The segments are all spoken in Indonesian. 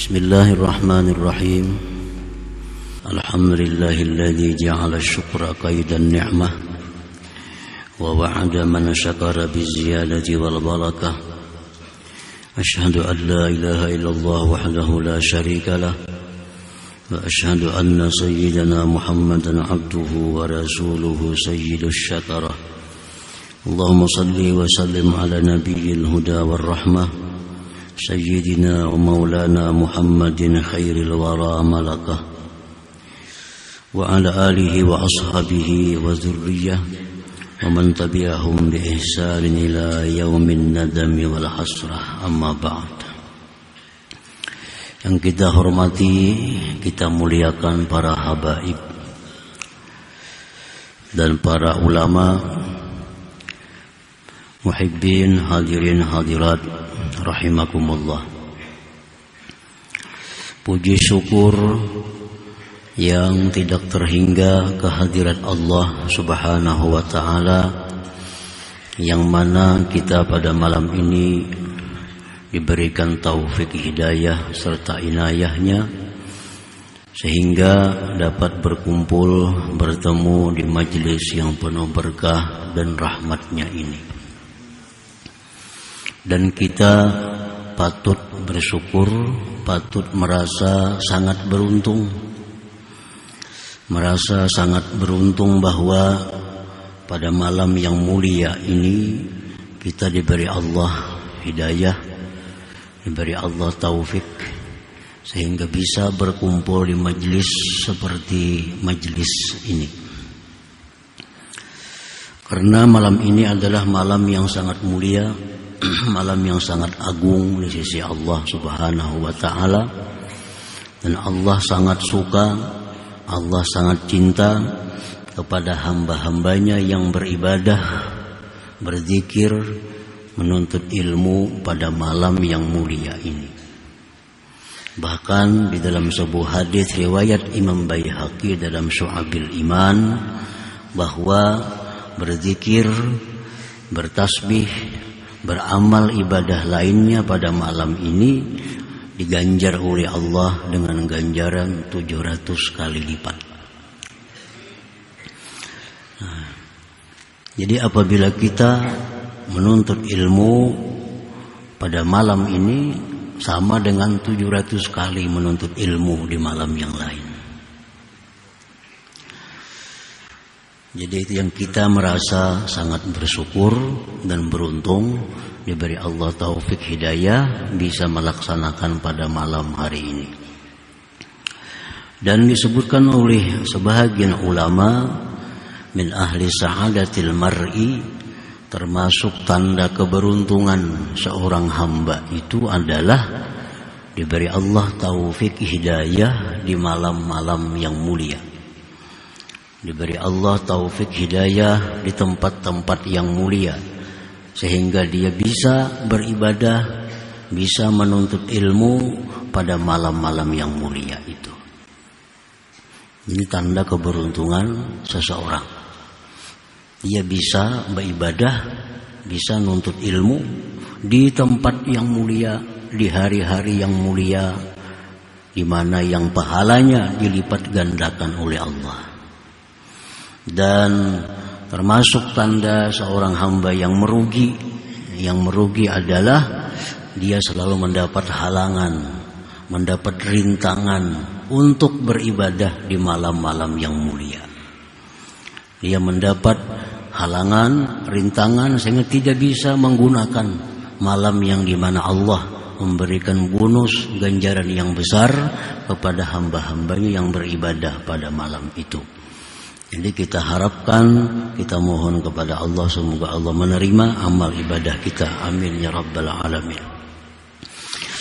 Bismillahirrahmanirrahim. Alhamdulillahilladzi ja'ala syukra qaidan ni'mah wa wa'ada man syakara biziyadati wal barakah. Asyhadu an la ilaha illallah wahdahu la syarika lah wa asyhadu anna sayyidana Muhammadan abduhu wa rasuluhu sayyidus syakarah. Allahumma salli wa sallim ala nabiyyil huda war rahmah Sayyidina wa maulana Muhammadin khairil wara malakah wa ala alihi wa ashabihi wa zurriyah wa man tabi'ahum bi ihsanin ila yaumin nadami wal hasrah, amma ba'd. Yang kita hormati, kita muliakan para habaib dan para ulama, muhibbin, hadirin hadirat rahimakumullah. Puji syukur yang tidak terhingga kehadirat Allah Subhanahu wa ta'ala, yang mana kita pada malam ini diberikan taufik hidayah serta inayahnya sehingga dapat berkumpul bertemu di majelis yang penuh berkah dan rahmatnya ini. Dan kita patut bersyukur, patut merasa sangat beruntung. Merasa sangat beruntung bahwa pada malam yang mulia ini kita diberi Allah hidayah, diberi Allah taufik, sehingga bisa berkumpul di majelis seperti majelis ini. Karena malam ini adalah malam yang sangat mulia, malam yang sangat agung di sisi Allah Subhanahu wa ta'ala, dan Allah sangat suka, Allah sangat cinta kepada hamba-hambanya yang beribadah, berzikir, menuntut ilmu pada malam yang mulia ini. Bahkan di dalam sebuah hadis riwayat Imam Baihaqi dalam Syu'abil Iman, bahwa berzikir, bertasbih, beramal ibadah lainnya pada malam ini diganjar oleh Allah dengan ganjaran 700 kali lipat. Jadi apabila kita menuntut ilmu pada malam ini sama dengan 700 kali menuntut ilmu di malam yang lain. Jadi itu yang kita merasa sangat bersyukur dan beruntung diberi Allah taufik hidayah bisa melaksanakan pada malam hari ini. Dan disebutkan oleh sebahagian ulama, min ahli sa'adatil mar'i, termasuk tanda keberuntungan seorang hamba itu adalah diberi Allah taufik hidayah di malam-malam yang mulia. Diberi Allah taufik hidayah di tempat-tempat yang mulia, sehingga dia bisa beribadah, bisa menuntut ilmu pada malam-malam yang mulia itu. Ini tanda keberuntungan seseorang. Dia bisa beribadah, bisa menuntut ilmu di tempat yang mulia, di hari-hari yang mulia, di mana yang pahalanya dilipat gandakan oleh Allah. Dan termasuk tanda seorang hamba yang merugi. Yang merugi adalah dia selalu mendapat halangan, mendapat rintangan untuk beribadah di malam-malam yang mulia. Dia mendapat halangan, rintangan, sehingga tidak bisa menggunakan malam yang dimana Allah memberikan bonus ganjaran yang besar kepada hamba-hambanya yang beribadah pada malam itu. Jadi kita harapkan, kita mohon kepada Allah, semoga Allah menerima amal ibadah kita. Amin ya rabbal alamin.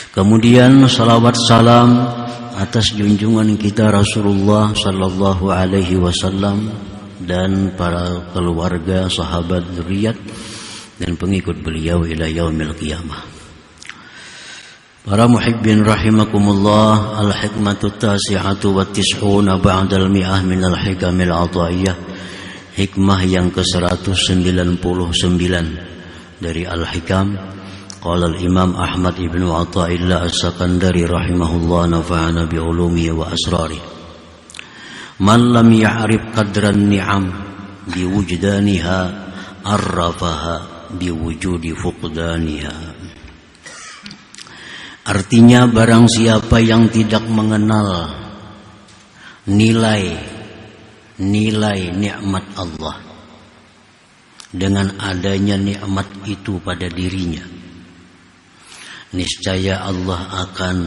Kemudian salawat salam atas junjungan kita Rasulullah sallallahu alaihi wasallam dan para keluarga, sahabat, zuriat dan pengikut beliau ila yaumil qiyamah. Para muhibbin rahimakumullah, al-hikmatu tasi'atu wa tis'una ba'dal mi'ah minal hikamil ataiyah. Hikmah yang ke-199 dari al-hikam, Qala al-Imam Ahmad ibn Athaillah As-Sakandari rahimahullah nafa'ana bi ulumihi wa asrarihi. Man lam ya'rif qadran ni'am bi wujdaniha arrafaha bi wujudi fuqdaniha. Artinya barang siapa yang tidak mengenal nilai nikmat Allah dengan adanya nikmat itu pada dirinya, niscaya Allah akan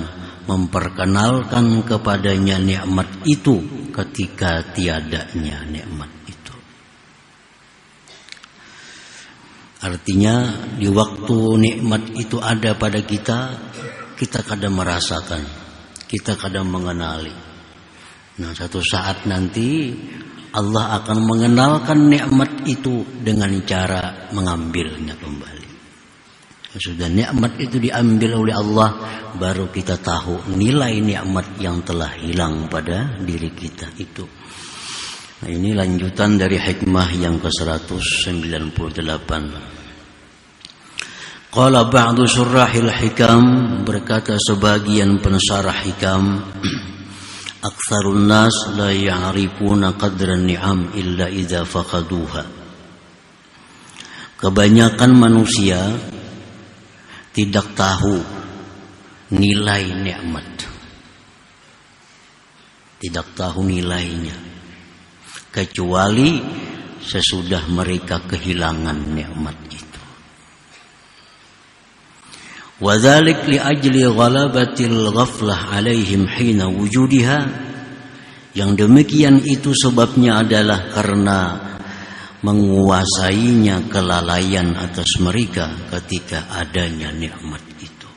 memperkenalkan kepadanya nikmat itu ketika tiadanya nikmat itu. Artinya di waktu nikmat itu ada pada kita, kita kadang merasakan, kita kadang mengenali. Nah, satu saat nanti Allah akan mengenalkan nikmat itu dengan cara mengambilnya kembali. Sudah nikmat itu diambil oleh Allah, baru kita tahu nilai nikmat yang telah hilang pada diri kita itu. Nah, ini lanjutan dari hikmah yang ke-198. Qala ba'du syurahil hikam, berkata sebagian pensarah hikam, aktsarun nas la ya'rifuna qadran ni'am illa idza faqaduha. Kebanyakan manusia tidak tahu nilai nikmat, tidak tahu nilainya, kecuali sesudah mereka kehilangan nikmat itu. Wa dzalik li ajli ghalabatil ghaflah alaihim hina wujudiha. Yang demikian itu sebabnya adalah karena menguasainya kelalaian atas mereka ketika adanya nikmat itu.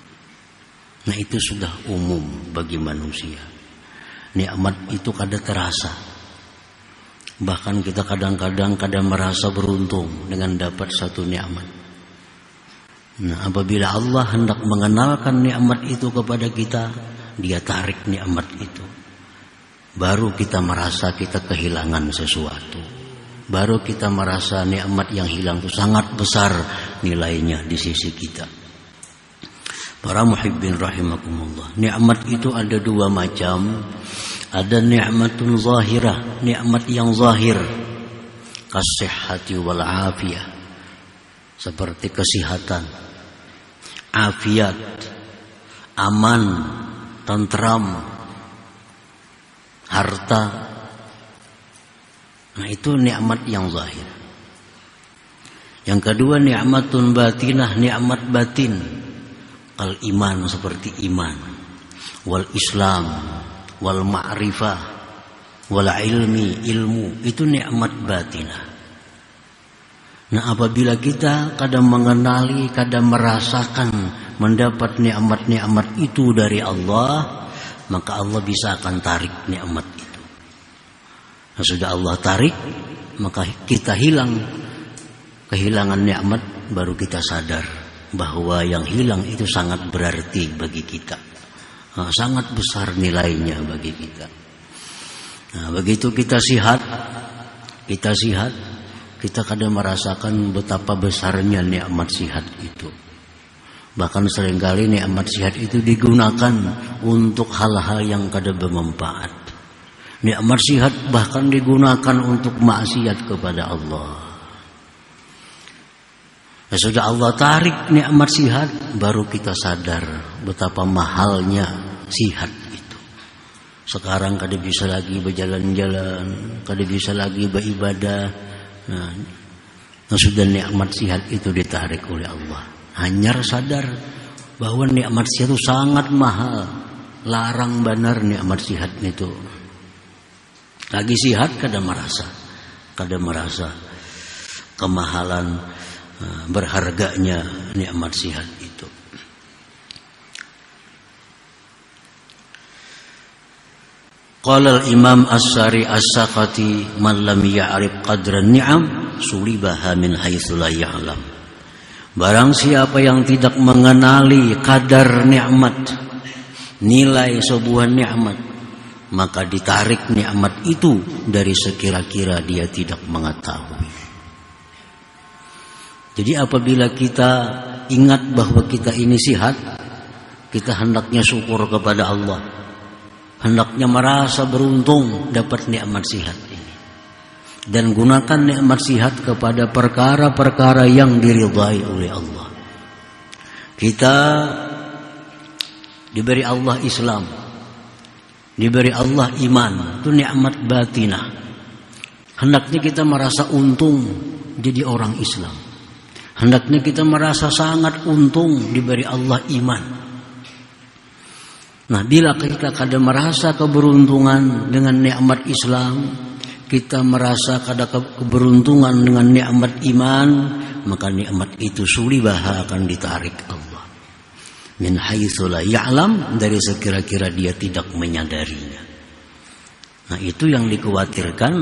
Nah, itu sudah umum bagi manusia. Nikmat itu kadang terasa. Bahkan kita kadang-kadang merasa beruntung dengan dapat satu nikmat. Nah, apabila Allah hendak mengenalkan nikmat itu kepada kita, Dia tarik nikmat itu. Baru kita merasa kita kehilangan sesuatu. Baru kita merasa nikmat yang hilang itu sangat besar nilainya di sisi kita. Para muhibbin rahimakumullah, nikmat itu ada dua macam. Ada nikmatun zahirah, nikmat yang zahir, kasihhati wal afiyah, seperti kesehatan, afiat, aman, tentram, harta. Nah, itu nikmat yang zahir. Yang kedua nikmatun batinah, nikmat batin, al iman, seperti iman, wal islam, wal ma'rifah, wal ilmi, ilmu, itu nikmat batinah. Nah, apabila kita kadang mengenali, kadang merasakan, mendapat nikmat-nikmat itu dari Allah, maka Allah bisa akan tarik nikmat itu. Nah, sudah Allah tarik, maka kita kehilangan nikmat, baru kita sadar bahwa yang hilang itu sangat berarti bagi kita. Nah, sangat besar nilainya bagi kita. Nah, begitu kita sihat, kita kadang merasakan betapa besarnya nikmat sihat itu. Bahkan seringkali nikmat sihat itu digunakan untuk hal-hal yang kadang bermanfaat. Nikmat sihat bahkan digunakan untuk maksiat kepada Allah. Nah, sudah Allah tarik nikmat sihat, baru kita sadar betapa mahalnya sihat itu. Sekarang kada bisa lagi berjalan-jalan, kada bisa lagi beribadah. Nah, sudah nikmat sihat itu ditarik oleh Allah. Hanya sadar bahwa nikmat sihat itu sangat mahal. Larang benar nikmat sihat itu. Lagi sihat kada merasa kemahalan, berharganya nikmat sihat itu. Qala al-Imam As-Sari As-Sakati, man lam ya'rif qadran ni'am sulibaha min haitsu la ya'lam. Barang siapa yang tidak mengenali kadar nikmat, nilai sebuah nikmat, maka ditarik nikmat itu dari sekira-kira dia tidak mengetahui. Jadi apabila kita ingat bahwa kita ini sihat, kita hendaknya syukur kepada Allah. Hendaknya merasa beruntung dapat nikmat sihat ini. Dan gunakan nikmat sihat kepada perkara-perkara yang diridhai oleh Allah. Kita diberi Allah Islam, diberi Allah iman, itu nikmat batinah. Hendaknya kita merasa untung jadi orang Islam. Hendaknya kita merasa sangat untung diberi Allah iman. Nah, bila kita kadang merasa keberuntungan dengan nikmat Islam, kita merasa kadang keberuntungan dengan nikmat iman, maka nikmat itu sulibaha akan ditarik Allah. Min haitsu la ya'lam, dari sekira-kira dia tidak menyadarinya. Nah, itu yang dikhawatirkan,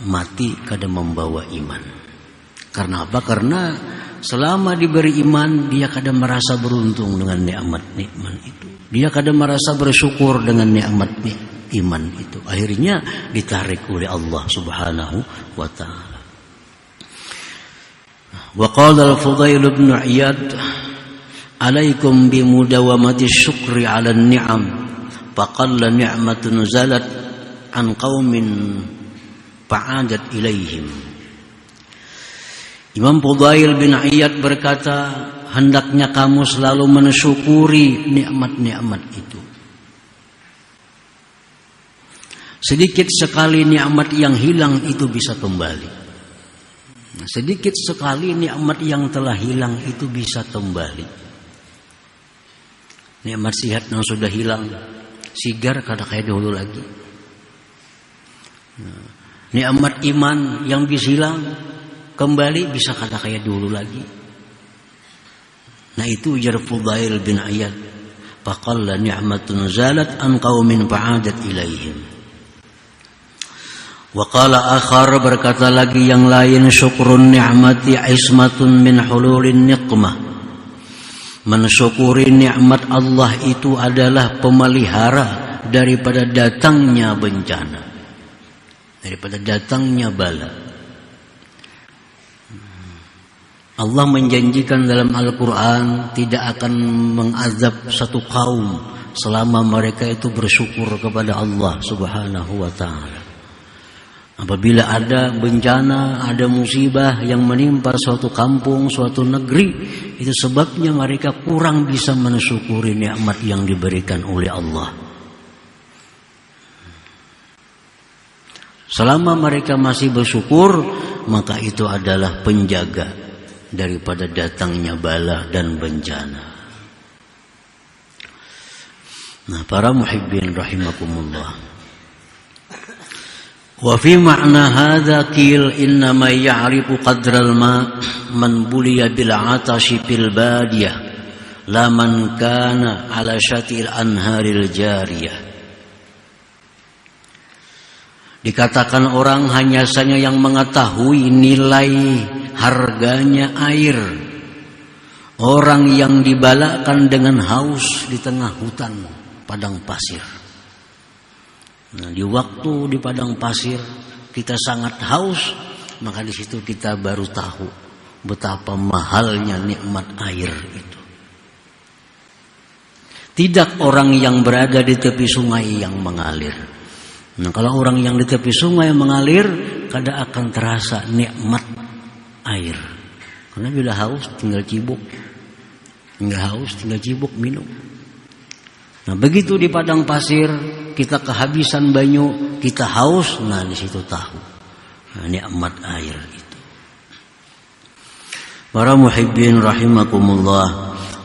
mati kada membawa iman. Karena apa? Karena selama diberi iman, dia kada merasa beruntung dengan nikmat-nikmat itu. Dia kada merasa bersyukur dengan nikmat iman itu. Akhirnya ditarik oleh Allah Subhanahu wa taala. Wa qala al-Fudail bin Iyad, alaikum bimudawamati syukri 'ala an-ni'am, faqalla ni'matun zalat an qaumin fa'adat ilaihim. Imam Fudail bin Iyad berkata, hendaknya kamu selalu mensyukuri nikmat-nikmat itu. Sedikit sekali nikmat yang hilang itu bisa kembali. Sedikit sekali nikmat yang telah hilang itu bisa kembali. Nikmat sihat yang sudah hilang, sigar kada kayak dulu lagi. Nikmat iman yang bisa hilang, kembali bisa kada kayak dulu lagi. Nah, itu ujar Fudail bin Iyad, faqalla ni'matun zalat an qaumin fa'adat ilaihim. Wa qala akhar, berkata lagi yang lain, syukrun ni'mati ismatun min hululin niqmah. Mensyukuri nikmat Allah itu adalah pemelihara daripada datangnya bencana, daripada datangnya bala. Allah menjanjikan dalam Al-Quran tidak akan mengazab satu kaum selama mereka itu bersyukur kepada Allah Subhanahu wa ta'ala. Apabila ada bencana, ada musibah yang menimpa suatu kampung, suatu negeri, itu sebabnya mereka kurang bisa mensyukuri nikmat yang diberikan oleh Allah. Selama mereka masih bersyukur, maka itu adalah penjaga daripada datangnya bala dan bencana. Nah, para muhibbin rahimakumullah. Wa fi ma'na hadza qil inna ma ya'rifu qadral ma man buliya bil 'atashi fil badiyah la man kana 'ala syatil anharil jariyah. Dikatakan orang hanya saja yang mengetahui nilai harganya air, orang yang dibalakan dengan haus di tengah hutan padang pasir. Nah, di waktu di padang pasir kita sangat haus, maka di situ kita baru tahu betapa mahalnya nikmat air itu. Tidak orang yang berada di tepi sungai yang mengalir. Nah, kalau orang yang di tepi sungai mengalir, kada akan terasa nikmat air. Karena bila haus tinggal cibuk, minum. Nah, begitu di padang pasir kita kehabisan banyu, kita haus, nah di situ tahu nikmat air itu. Para muhibbin rahimakumullah,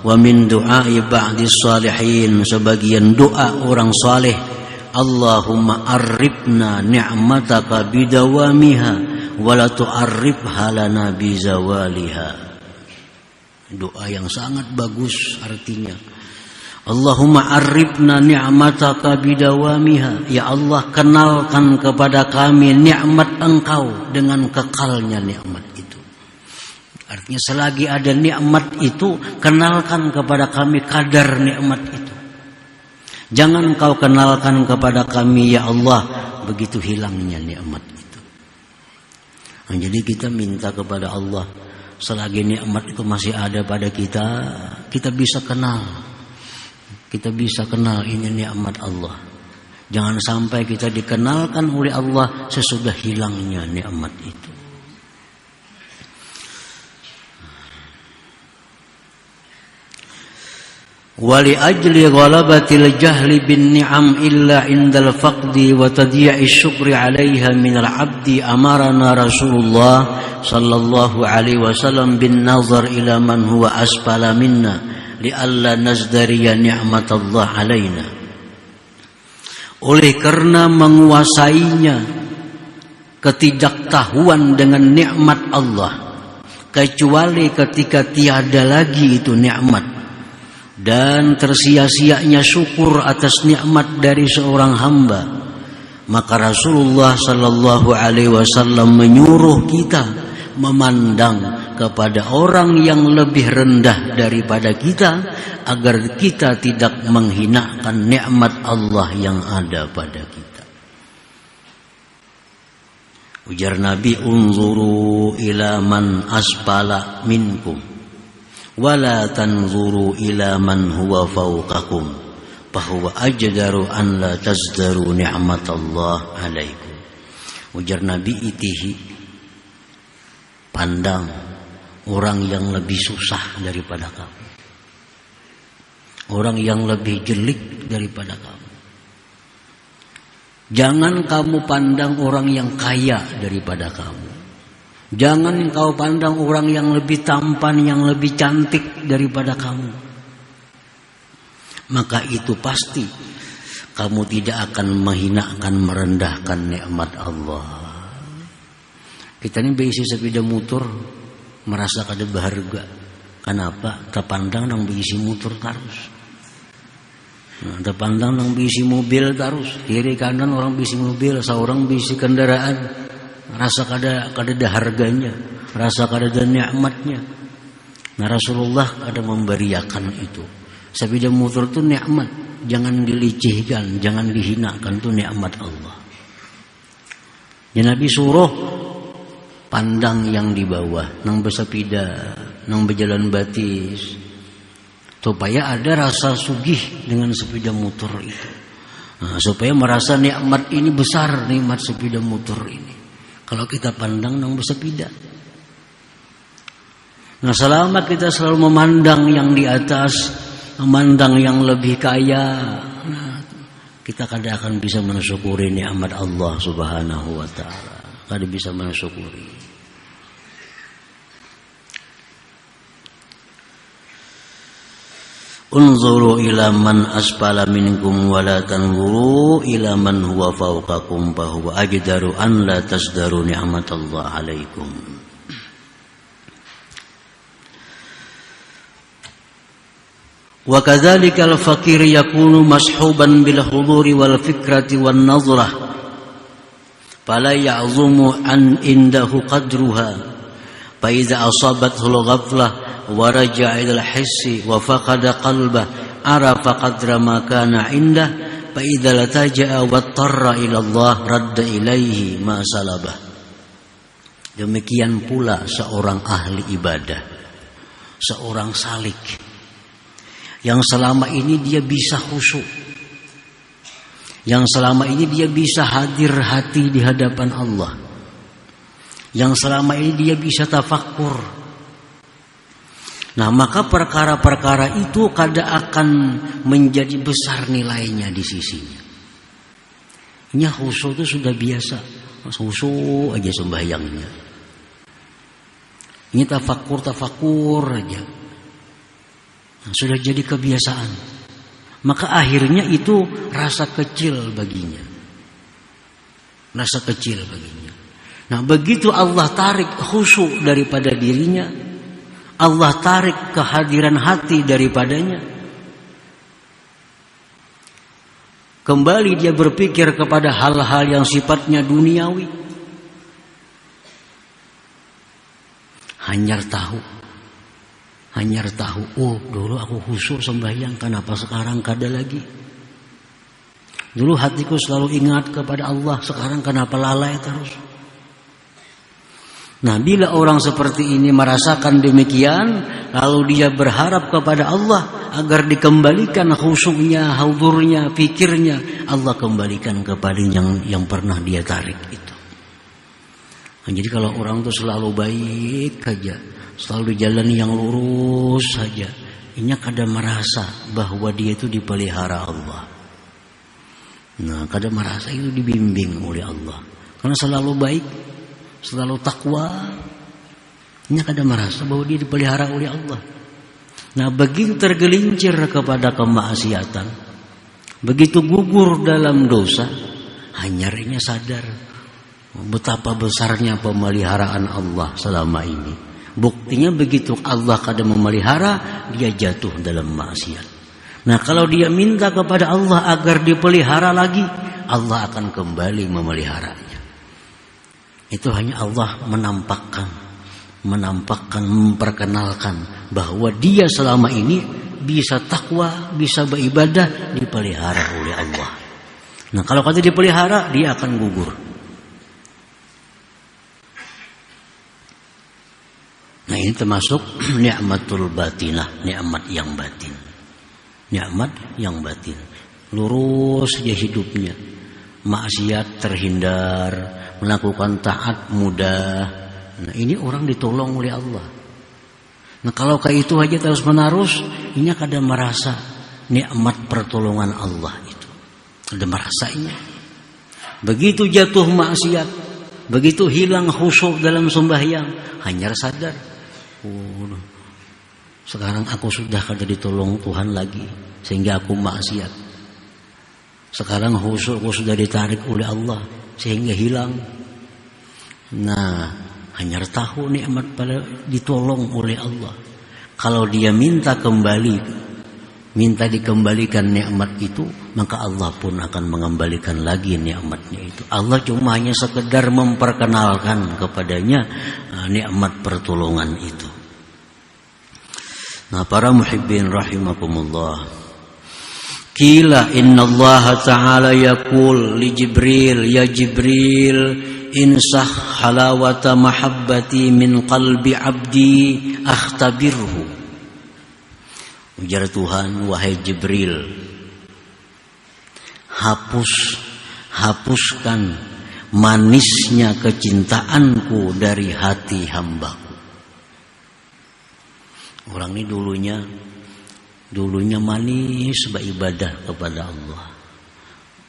wa min du'ai ba'dis salihin, sebagian doa orang saleh, Allahumma arifna ni'mataka bidawamiha wa la tu'arrifha lana bizawaliha. Doa yang sangat bagus artinya. Allahumma arifna ni'mataka bidawamiha. Ya Allah, kenalkan kepada kami nikmat Engkau dengan kekalnya nikmat itu. Artinya selagi ada nikmat itu, kenalkan kepada kami kadar nikmat itu. Jangan Kau kenalkan kepada kami, ya Allah, begitu hilangnya nikmat itu. Nah, jadi kita minta kepada Allah selagi nikmat itu masih ada pada kita, kita bisa kenal. Kita bisa kenal ini nikmat Allah. Jangan sampai kita dikenalkan oleh Allah sesudah hilangnya nikmat itu. Wali ajli ghalabatil jahli bin ni'am illa indal faqdi wa tadyi'i syukri 'alaiha minal 'abdi amarana Rasulullah sallallahu alaihi wasallam bin nazar ila man huwa asfala minna li'alla nazdariya ni'matallah 'alaina. Oleh karena menguasainya ketidaktahuan dengan nikmat Allah, kecuali ketika tiada lagi itu nikmat, dan tersia-sianya syukur atas nikmat dari seorang hamba, maka Rasulullah sallallahu alaihi wasallam menyuruh kita memandang kepada orang yang lebih rendah daripada kita agar kita tidak menghinakan nikmat Allah yang ada pada kita. Ujar Nabi, unzuru ila man asfala minkum wala tanzuru ila man huwa fawqakum fahuwa ajdaru an la tazdaru ni'matallah alaikum. Ujar Nabi, itihi, pandang orang yang lebih susah daripada kamu, orang yang lebih jelek daripada kamu. Jangan kamu pandang orang yang kaya daripada kamu. Jangan kau pandang orang yang lebih tampan, yang lebih cantik daripada kamu. Maka itu pasti kamu tidak akan menghinakan, merendahkan nikmat Allah. Kita ini berisi sepeda motor merasa kada berharga. Kenapa? Terpandang nang berisi motor terus. Nah, terpandang nang berisi mobil terus. Kiri kanan orang berisi mobil, seorang berisi kendaraan. Rasa kada ada harganya, rasa kada ada nikmatnya. Nah, Rasulullah ada memberiakan itu. Sepeda motor itu nikmat, jangan dilicihkan, jangan dihinakan, itu nikmat Allah. Ya, Nabi suruh pandang yang di bawah, nang bersepeda, nang berjalan batis, supaya ada rasa sugih dengan sepeda motor itu. Nah, supaya merasa nikmat ini besar, nikmat sepeda motor ini. Kalau kita pandang nang bersepeda. Nah, selama kita selalu memandang yang di atas, memandang yang lebih kaya, nah, kita kadang akan bisa mensyukuri nikmat Allah Subhanahu wa taala. Kadang bisa mensyukuri. Unzuru ila man asfala minkum wa la tanzuru ila man huwa fawqakum fa huwa ajdaru an la tasdaru ni'matallah alaikum. Wa kadzalika al-faqir yakunu mashuban bil huduri wal fikrati wan nazrah fala ya'zumu an indahu qadruha fa idza asabathu al-ghaflah wa raja'a ila al-hissi wa faqada qalbah arafa qadra ma kana indah fa idza lataja'a wa tarra ila Allah radda ilaihi ma salabah. Demikian pula seorang ahli ibadah, seorang salik yang selama ini dia bisa khusyuk, yang selama ini dia bisa hadir hati di hadapan Allah, yang selama ini dia bisa tafakkur. Nah, maka perkara-perkara itu kadang akan menjadi besar nilainya di sisinya. Ini khusyuk itu sudah biasa, khusyuk aja sembahyangnya. Ini tafakur aja. Nah, sudah jadi kebiasaan. Maka akhirnya itu rasa kecil baginya. Rasa kecil baginya. Nah, begitu Allah tarik khusyuk daripada dirinya, Allah tarik kehadiran hati daripadanya, kembali dia berpikir kepada hal-hal yang sifatnya duniawi, hanyar tahu, oh dulu aku khusyuk sembahyang, kenapa sekarang kada lagi? Dulu hatiku selalu ingat kepada Allah, sekarang kenapa lalai terus? Nah, bila orang seperti ini merasakan demikian, lalu dia berharap kepada Allah agar dikembalikan khusyuknya, haudurnya, pikirnya, Allah kembalikan kepada yang pernah dia tarik itu. Nah, jadi kalau orang itu selalu baik saja, selalu dijalani yang lurus saja, ini kadang merasa bahwa dia itu dipelihara Allah. Nah, kadang merasa itu dibimbing oleh Allah, karena selalu baik, selalu takwa. Ini kadang merasa bahwa dia dipelihara oleh Allah. Nah, begitu tergelincir kepada kemaksiatan, begitu gugur dalam dosa, hanyarnya sadar betapa besarnya pemeliharaan Allah selama ini. Buktinya begitu Allah kadang memelihara, dia jatuh dalam maksiat. Nah, kalau dia minta kepada Allah agar dipelihara lagi, Allah akan kembali memeliharanya. Itu hanya Allah menampakkan, memperkenalkan bahwa dia selama ini bisa takwa, bisa beribadah, dipelihara oleh Allah. Nah, kalau kata dipelihara, dia akan gugur. Nah, ini termasuk nikmatul batinah, nikmat yang batin. Nikmat yang batin. Lurus dia hidupnya. Maksiat terhindar, melakukan taat mudah. Nah, ini orang ditolong oleh Allah. Nah, kalau kayak itu aja terus menerus, ini kadang merasa nikmat pertolongan Allah itu. Ada merasanya. Begitu jatuh maksiat, begitu hilang khusyuk dalam sembahyang, hanya sadar, sekarang aku sudah kada ditolong Tuhan lagi, sehingga aku maksiat. Sekarang khusyukku sudah ditarik oleh Allah, sehingga hilang. Nah, hanya tahu nikmat pada ditolong oleh Allah. Kalau dia minta dikembalikan nikmat itu, maka Allah pun akan mengembalikan lagi nikmatnya itu. Allah cuma hanya sekedar memperkenalkan kepadanya nikmat pertolongan itu. Nah, para muhibbin rahimakumullah, qila inna Allah ta'ala yaqul li Jibril, ya Jibril, insah halawata mahabbati min qalbi abdi akhtabirhu. Ujar Tuhan, wahai Jibril, hapuskan manisnya kecintaanku dari hati hambaku. Orang ini dulunya manis beribadah kepada Allah.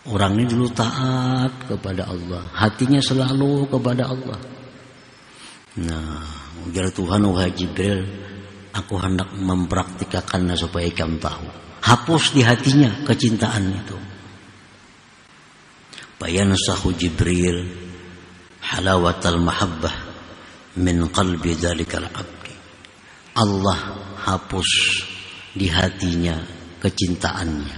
Orang ini dulu taat kepada Allah, hatinya selalu kepada Allah. Nah, ujar Tuhan, wahai Jibril, aku hendak mempraktikkannya supaya kamu tahu. Hapus di hatinya kecintaan itu. Bayansahu Jibril halawatal mahabbah min qalbi dzalikal abdi. Allah hapus di hatinya kecintaannya.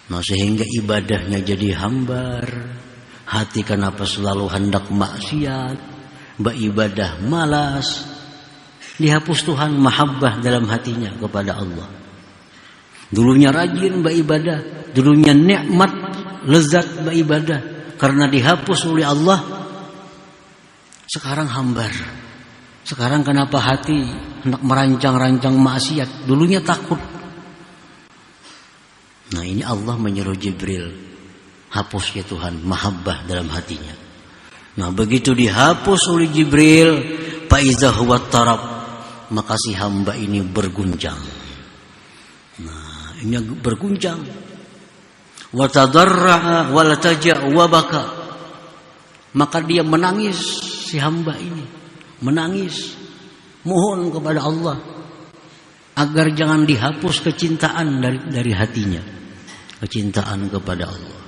Nah, sehingga ibadahnya jadi hambar. Hati kenapa selalu hendak maksiat, beribadah malas. Dihapus Tuhan mahabbah dalam hatinya kepada Allah. Dulunya rajin beribadah, dulunya nikmat, lezat beribadah, karena dihapus oleh Allah, sekarang hambar. Sekarang kenapa hati hendak merancang-rancang maksiat, dulunya takut. Nah, ini Allah menyuruh Jibril, hapus ya Tuhan mahabbah dalam hatinya. Nah, begitu dihapus oleh Jibril, faiza huwa tarab, maka si hamba ini berguncang. Nah, ini berguncang. Wa tadarra'a wa lataja' wa baka. Maka dia menangis, si hamba ini menangis, mohon kepada Allah agar jangan dihapus kecintaan dari hatinya, kecintaan kepada Allah.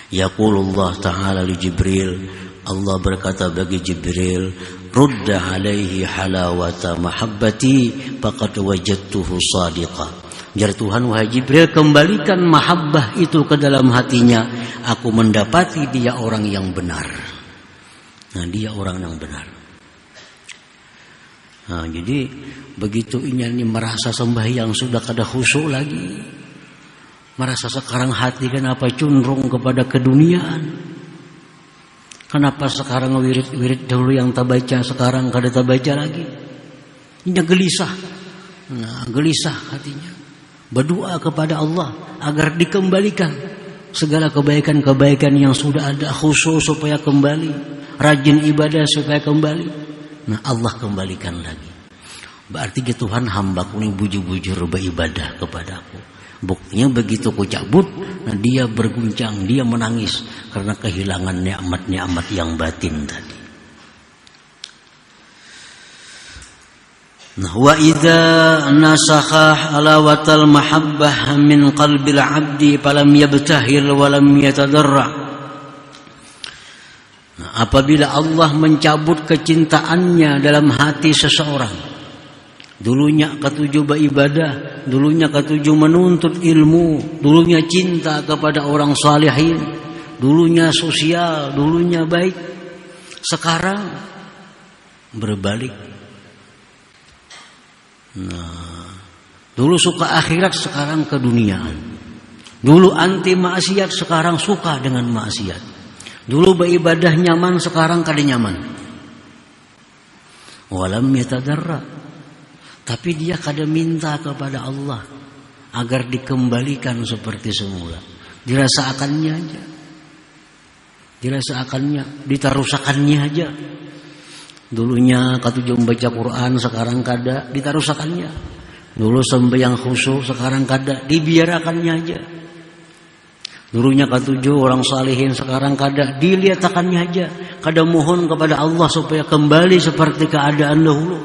Yaqulullah ta'ala li Jibril, Allah berkata bagi Jibril, rudda alaihi halawata mahabbati faqad wajadtuhu sadiqa. Jar Tuhan, wahai Jibril, kembalikan mahabbah itu ke dalam hatinya, aku mendapati dia orang yang benar. Nah, dia orang yang benar. Nah, jadi begitu ini merasa sembahyang sudah kada khusyuk lagi, merasa sekarang hati kenapa cenderung kepada keduniaan, Kenapa sekarang wirid dahulu yang tak baca, sekarang kada tak baca lagi? Ini gelisah. Nah, gelisah hatinya. Berdoa kepada Allah agar dikembalikan segala kebaikan-kebaikan yang sudah ada, khusyuk supaya kembali, rajin ibadah supaya kembali. Nah, Allah kembalikan lagi. Berarti Tuhan, hambaku ini bujur-bujur beribadah kepadaku. Buktinya begitu ku cabut, nah dia berguncang, dia menangis karena kehilangan nikmat-nikmat yang batin tadi. Nah, wa idza nasakha alawatal mahabbah min qalbil 'abdi falam yabtahil wa lam yatadarra. Nah, apabila Allah mencabut kecintaannya dalam hati seseorang, dulunya ketujuh beribadah, dulunya ketujuh menuntut ilmu, dulunya cinta kepada orang salihin, dulunya sosial, dulunya baik, sekarang berbalik. Nah, dulu suka akhirat, sekarang keduniaan. Dulu anti maksiat, sekarang suka dengan maksiat. Dulu beribadah nyaman, sekarang kada nyaman. Walam yatadarra. Tapi dia kada minta kepada Allah agar dikembalikan seperti semula. Dirasakannya aja. Dirasakannya, ditarusakannya aja. Dulunya ketujuh membaca Quran, sekarang kada, ditarusakannya. Dulu sembahyang khusyuk, sekarang kada, dibiarakannya aja. Dulunya ketujuh orang salihin, sekarang kada, diliatakannya aja. Kada mohon kepada Allah supaya kembali seperti keadaan dahulu.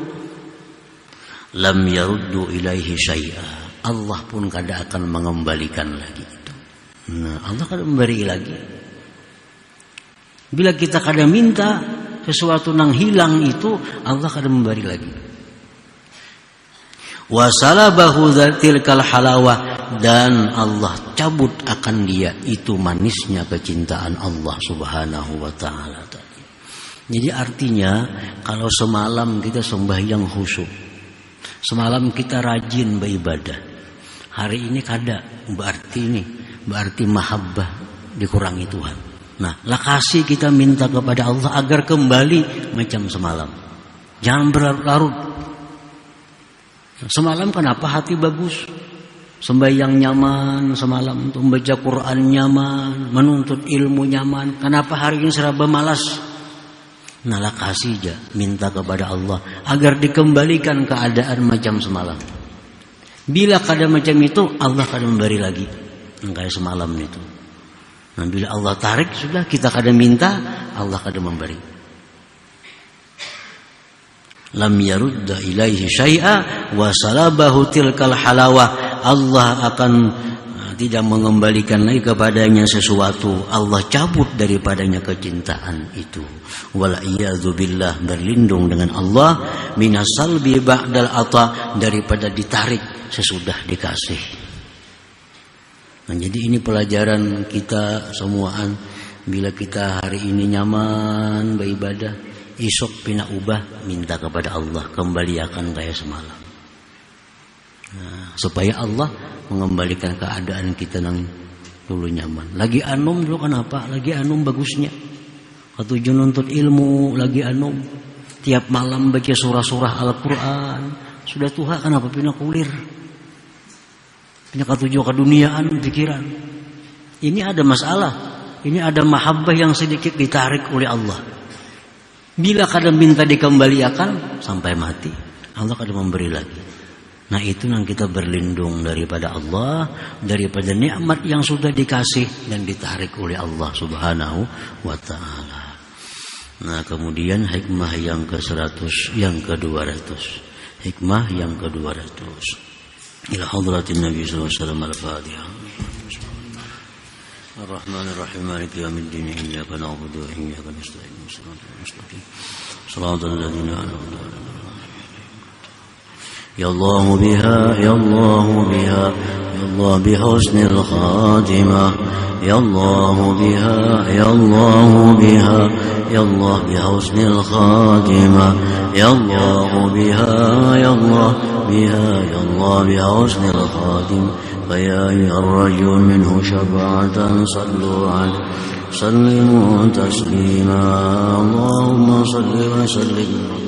Lam yaruddu ilaihi syai'a. Allah pun kada akan mengembalikan lagi itu. Nah, Allah kada memberi lagi. Bila kita kada minta sesuatu nang hilang itu, Allah kada memberi lagi. Wa salabahu tilkal halawah, dan Allah cabut akan dia itu manisnya kecintaan Allah Subhanahu wa taala tadi. Jadi artinya kalau semalam kita sembahyang khusyuk, semalam kita rajin beribadah, hari ini kada, berarti mahabbah dikurangi Tuhan. Nah, lakasi kita minta kepada Allah agar kembali macam semalam. Jangan berlarut. Semalam kenapa hati bagus? Sembahyang nyaman semalam, membaca Quran nyaman, menuntut ilmu nyaman. Kenapa hari ini serba malas? Nah, lakasi aja minta kepada Allah agar dikembalikan keadaan macam semalam. Bila kada macam itu, Allah kada memberi lagi kayak semalam itu. Nah, bila Allah tarik, sudah kita kada minta, Allah kada memberi. Lam yarudda ilaihi syai'a wa salabahu tilkal halawah. Allah akan tidak mengembalikan lagi kepadanya sesuatu. Allah cabut daripadanya kecintaan itu. Wal iyadzu billah, berlindung dengan Allah minas salbi ba'dal ata, daripada ditarik sesudah dikasih. Nah, jadi ini pelajaran kita semuaan. Bila kita hari ini nyaman beribadah, esok pina ubah, minta kepada Allah kembali akan kayak semalam. Nah, supaya Allah mengembalikan keadaan kita nang dulu nyaman. Lagi anum dulu kenapa? Lagi anum bagusnya. Ketujuh nuntut ilmu, lagi anum. Tiap malam baca surah-surah Al-Quran. Sudah tua kenapa pina kulir? Pina ketujuh keduniaan pikiran. Ini ada masalah. Ini ada mahabbah yang sedikit ditarik oleh Allah. Bila kada minta dikembalikan sampai mati, Allah kada memberi lagi. Nah, itu yang kita berlindung daripada Allah, daripada nikmat yang sudah dikasih dan ditarik oleh Allah Subhanahu wa taala. Nah, kemudian hikmah yang ke-100, yang ke-200. Hikmah yang ke-200. Ila hadratin Nabi sallallahu alaihi wasallam al-Fatihah. Ar-Rahmanir-Rahim, Maliki yaumiddin, iyyaka na'budu wa iyyaka nasta'in. Shiratal ladzina an'amta 'alaihim. يا الله بها يا الله بها يا الله بحسن الخاتمة يا الله بها يا الله بها يا الله بحسن الخاتمة يا الله بها يا الله بها يا الله بحسن الخاتمة فيا أيها الرجل منه شفاعة سلموا تسليما اللهم صل وسلم